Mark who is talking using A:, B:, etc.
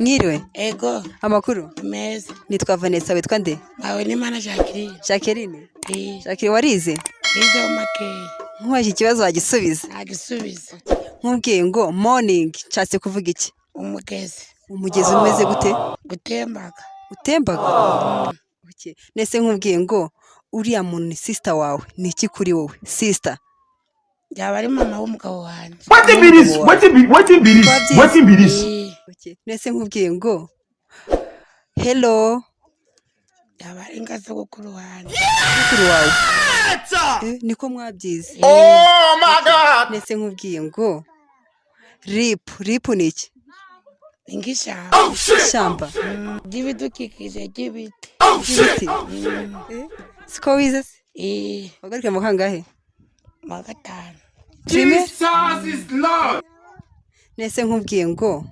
A: Mwiriwe,
B: Ego,
A: amakuru?
B: meza.
A: Nitwa Vanessa, witwa nde?
B: Awe ni mana Jacqueline.
A: Jacqueline?
B: Eh,
A: Jacqueline warize?
B: nize umakeye.
A: Nkubaje ikibazo wagisubiza.
B: Agisubiza.
A: Nkubwiye ngo morning nshatse kuvuga iki?
B: Umugezi.
A: Umugezi umeze gute?
B: Gutembaga.
A: Utembaga? Okay. Nese nkubwiye ngo uriya muntu ni sister wawe, ni iki kuri wowe? Sister.
B: Yaba ari mama w'umugabo wanje.
C: Wetin be this?
B: Eh,
A: Okay. Nese nkubwiye ngo hello,
B: yaba ari ngasogokuru wanje.
A: mukuru wawe. Niko mwabyize.
C: Oh my God!
A: Nese nkubwiye ngo rip ni iki?
B: Ingishamba.
A: Ishyamba.
B: Ry'ibidukikije ry'ibiti.
A: Ibiti. Siko wize se?
B: Eh,
A: Wagaruka mu kangahe?
B: mu wa gatanu.
A: Prime?
C: Jesus is Lord.
A: Nese nkubwiye ngo